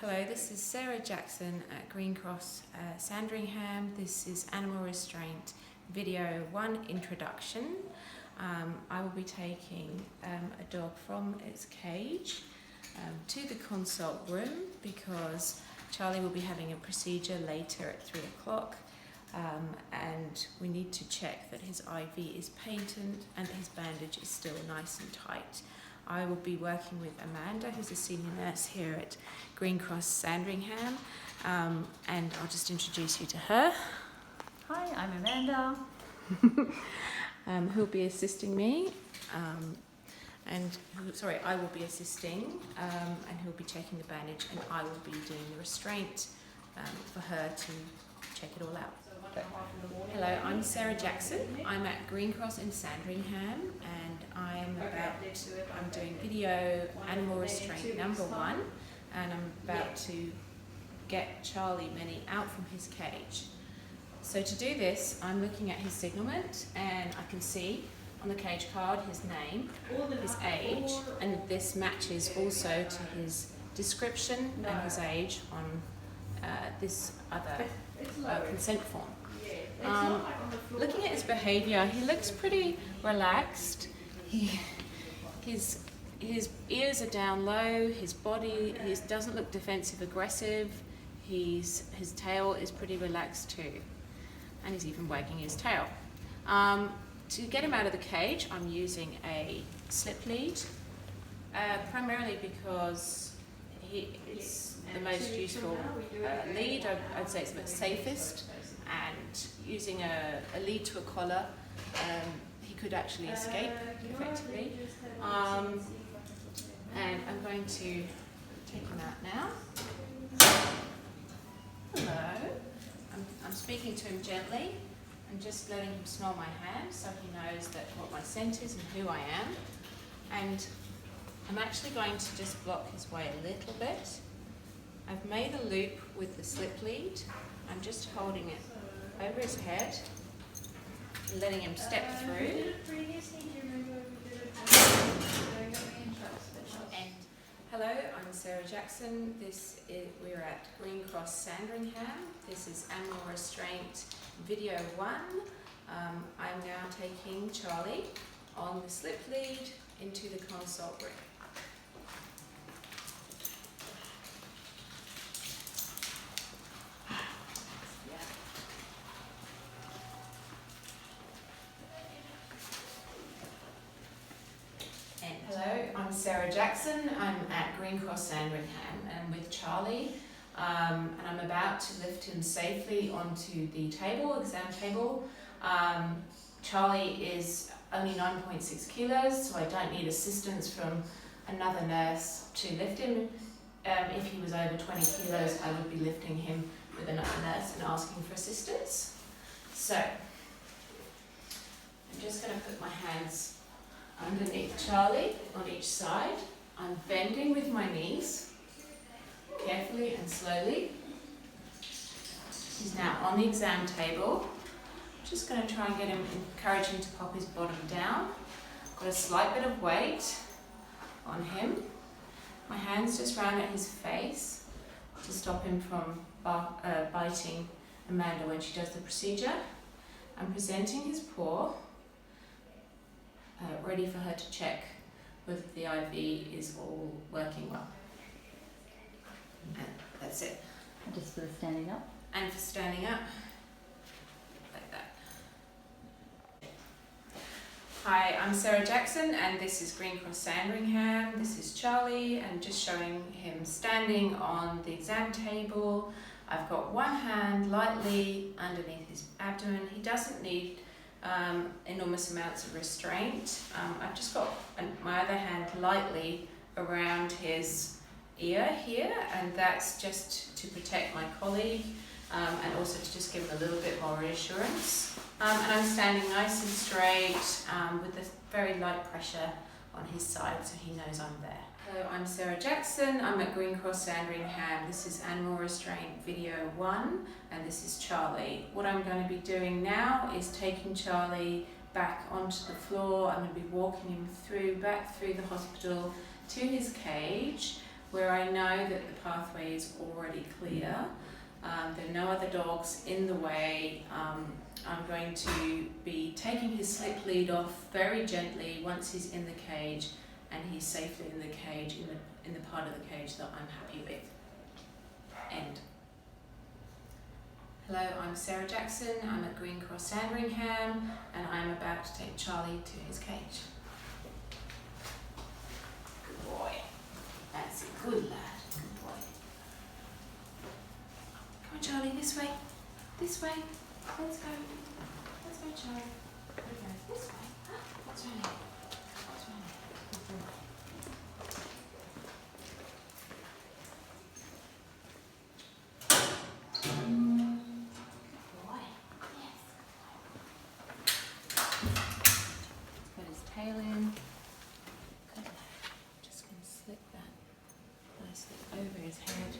Hello, this is Sarah Jackson at Green Cross Sandringham. This is Animal Restraint Video 1 Introduction. I will be taking a dog from its cage to the consult room because Charlie will be having a procedure later at 3 o'clock and we need to check that his IV is patent and his bandage is still nice and tight. I will be working with Amanda, who's a senior nurse here at Green Cross Sandringham, and I'll just introduce you to her. Hi, I'm Amanda. Who'll be assisting me, I will be assisting, and he'll be checking the bandage, and I will be doing the restraint for her to check it all out. Hello, I'm Sarah Jackson. I'm at Green Cross in Sandringham and I'm doing video animal restraint number 1 and I'm about to get Charlie Many out from his cage. So to do this, I'm looking at his signalment and I can see on the cage card his name, his age, and this matches also to his description and his age on this other consent form. Looking at his behaviour, he looks pretty relaxed. His ears are down low, his body doesn't look defensive aggressive, his tail is pretty relaxed too, and he's even wagging his tail. To get him out of the cage, I'm using a slip lead, primarily because it's the most useful lead. I'd say it's the safest, and using a lead to a collar, he could actually escape effectively. And I'm going to take him out now. Hello. I'm speaking to him gently and just letting him smell my hand so he knows that what my scent is and who I am. And I'm actually going to just block his way a little bit. I've made a loop with the slip lead. I'm just holding it over his head, letting him step through. And hello, I'm Sarah Jackson. We're at Green Cross Sandringham. This is Animal Restraint Video 1. I'm now taking Charlie on the slip lead into the consult room. Hello, I'm Sarah Jackson. I'm at Green Cross Sandringham and with Charlie, and I'm about to lift him safely onto the exam table. Charlie is only 9.6 kilos, so I don't need assistance from another nurse to lift him. If he was over 20 kilos, I would be lifting him with another nurse and asking for assistance. So, I'm just going to put my hands underneath Charlie on each side. I'm bending with my knees, carefully and slowly. He's now on the exam table. Just going to try and encourage him to pop his bottom down. Got a slight bit of weight on him. My hands just round at his face to stop him from biting Amanda when she does the procedure. I'm presenting his paw, ready for her to check whether the IV is all working well. And that's it. And just for the standing up? And for standing up, like that. Hi, I'm Sarah Jackson and this is Green Cross Sandringham. This is Charlie and just showing him standing on the exam table. I've got one hand lightly underneath his abdomen. He doesn't need enormous amounts of restraint. I've just got my other hand lightly around his ear here, and that's just to protect my colleague and also to just give him a little bit more reassurance. And I'm standing nice and straight with a very light pressure on his side so he knows I'm there. Hello, I'm Sarah Jackson. I'm at Green Cross Sandringham. This is Animal Restraint Video 1 and this is Charlie. What I'm going to be doing now is taking Charlie back onto the floor. I'm going to be walking him back through the hospital to his cage. where I know that the pathway is already clear. There are no other dogs in the way. I'm going to be taking his slip lead off very gently once he's in the cage and he's safely in the cage, in the part of the cage that I'm happy with. End. Hello, I'm Sarah Jackson. I'm at Green Cross Sandringham and I'm about to take Charlie to his cage. Good boy. That's a good lad. Good boy. Come on, Charlie, this way. This way. Let's go. Let's go, Charlie. Okay, this way. What's running? What's running? Good boy. Put his tail in. Good lad. Just going to slip that nicely over his head.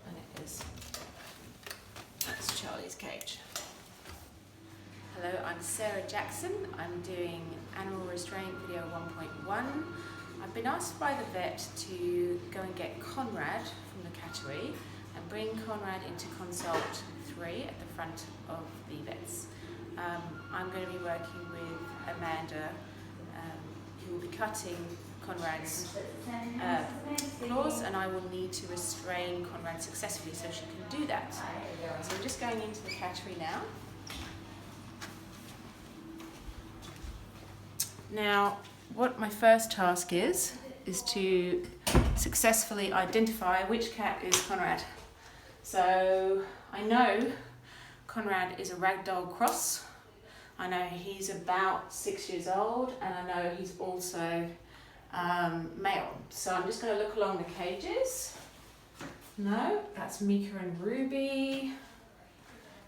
And it is. That's Charlie's cage. Hello, I'm Sarah Jackson. I'm doing Animal Restraint video 1.1. I've been asked by the vet to go and get Conrad from the cattery and bring Conrad into consult 3 at the front of the vets. I'm going to be working with Amanda, who will be cutting Conrad's claws, and I will need to restrain Conrad successfully so she can do that. So we're just going into the cattery now. Now, what my first task is to successfully identify which cat is Conrad. So I know Conrad is a ragdoll cross. I know he's about 6 years old, and I know he's also male. So I'm just going to look along the cages. No, that's Mika and Ruby.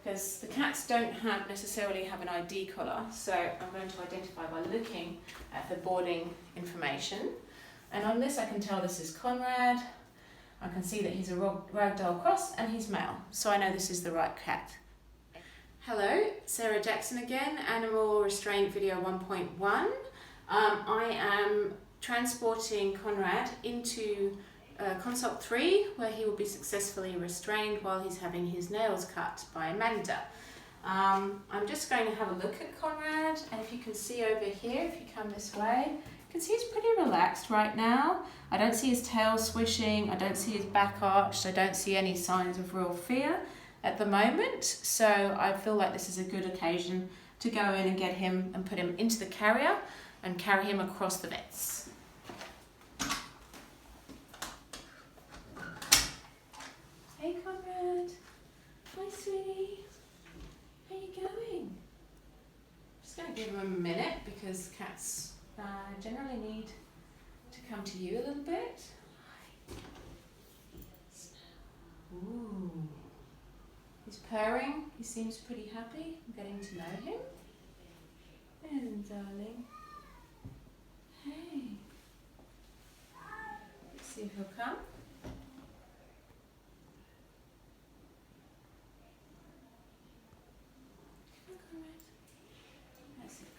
Because the cats don't necessarily have an ID collar, so I'm going to identify by looking at the boarding information. And on this I can tell this is Conrad. I can see that he's a ragdoll cross and he's male, so I know this is the right cat. Hello, Sarah Jackson again, Animal Restraint video 1.1. I am transporting Conrad into consult 3, where he will be successfully restrained while he's having his nails cut by Amanda. I'm just going to have a look at Conrad, and if you can see over here, if you come this way, you can see he's pretty relaxed right now. I don't see his tail swishing, I don't see his back arched, I don't see any signs of real fear at the moment, so I feel like this is a good occasion to go in and get him and put him into the carrier and carry him across the vets. Hey Conrad, hi sweetie, how you going? Just going to give him a minute because cats generally need to come to you a little bit. Ooh, he's purring, he seems pretty happy. I'm getting to know him. And darling, hey, let's see if he'll come.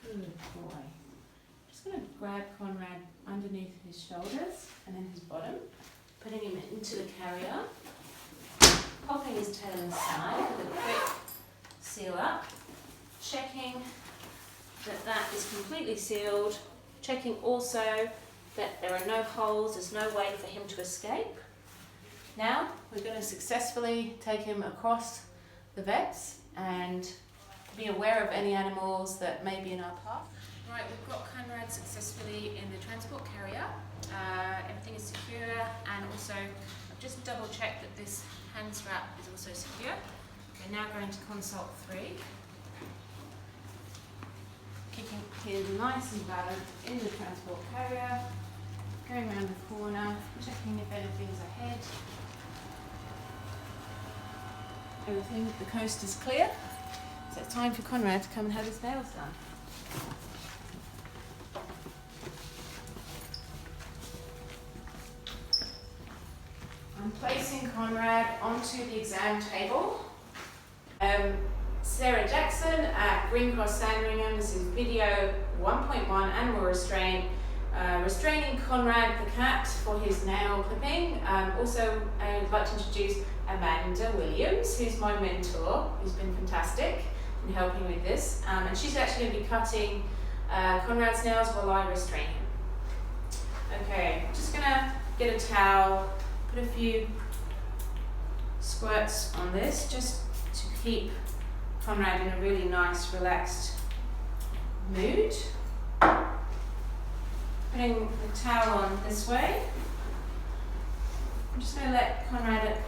Good boy. I'm just going to grab Conrad underneath his shoulders and then his bottom, putting him into the carrier, popping his tail inside with a quick seal up, checking that that is completely sealed, checking also that there are no holes, there's no way for him to escape. Now we're going to successfully take him across the vets and be aware of any animals that may be in our path. Right, we've got Conrad successfully in the transport carrier. Everything is secure, and also I've just double checked that this hand strap is also secure. We're now going to consult 3. Keeping him nice and balanced in the transport carrier, going around the corner, checking if anything's ahead. Everything, the coast is clear. So it's time for Conrad to come and have his nails done. I'm placing Conrad onto the exam table. Sarah Jackson at Green Cross Sandringham. This is video 1.1 Animal Restraint. restraining Conrad the cat for his nail clipping. Also, I'd like to introduce Amanda Williams, who's my mentor, who's been fantastic in helping with this. And she's actually going to be cutting Conrad's nails while I restrain him. Okay, just going to get a towel, put a few squirts on this just to keep Conrad in a really nice, relaxed mood. Putting the towel on this way. I'm just going to let Conrad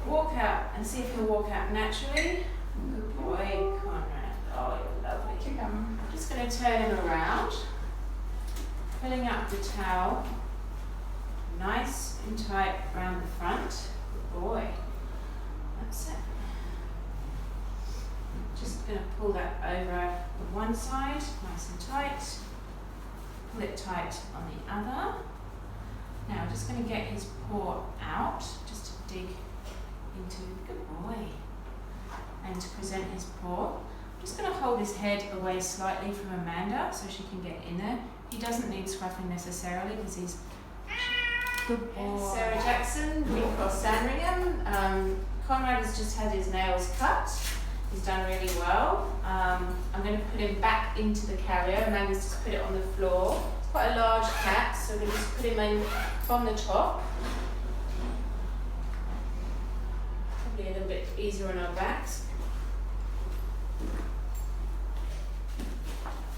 walk out and see if he'll walk out naturally. Good boy, Conrad. Oh, you're lovely. I'm just going to turn him around, filling up the towel nice and tight around the front. Good boy. That's it. Just going to pull that over on one side, nice and tight. Pull it tight on the other. Now I'm just going to get his paw out, just to dig into, good boy, and to present his paw. I'm just going to hold his head away slightly from Amanda so she can get in there. He doesn't need scruffing necessarily because he's good boy. Sarah Jackson, Green Cross Sandringham. Conrad has just had his nails cut. He's done really well. I'm going to put him back into the carrier. Amanda's just put it on the floor. It's quite a large cat, so we're going to just put him in from the top. Probably a little bit easier on our backs.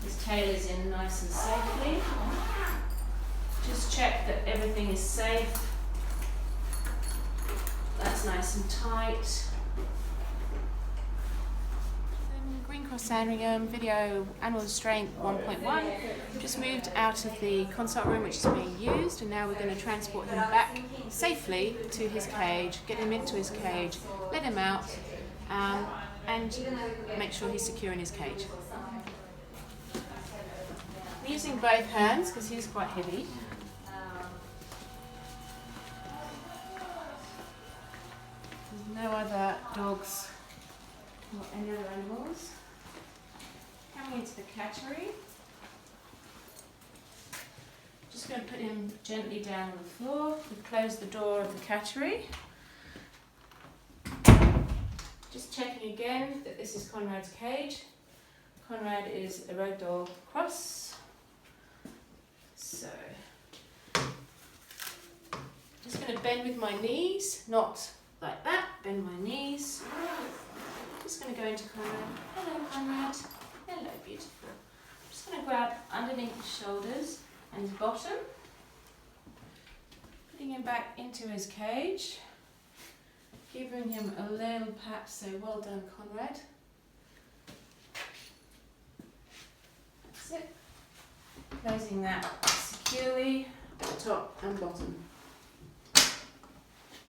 His tail is in nice and safely. Just check that everything is safe. That's nice and tight. Green Cross Sandringham video Animal Restraint 1.1. Just moved out of the consult room which is being used, and now we're going to transport him back safely to his cage, get him into his cage, let him out, and make sure he's secure in his cage. I'm using both hands because he's quite heavy. There's no other dogs or any other animals. Coming into the cattery. Just going to put him gently down on the floor. We close the door of the cattery. Just checking again that this is Conrad's cage. Conrad is a ragdoll cross. So, just going to bend with my knees, not like that, bend my knees. Just going to go into Conrad. Hello, Conrad. Hello, beautiful. I'm just going to grab underneath his shoulders and his bottom, putting him back into his cage, giving him a little pat, so well done, Conrad. That's it. Closing that securely at the top and bottom.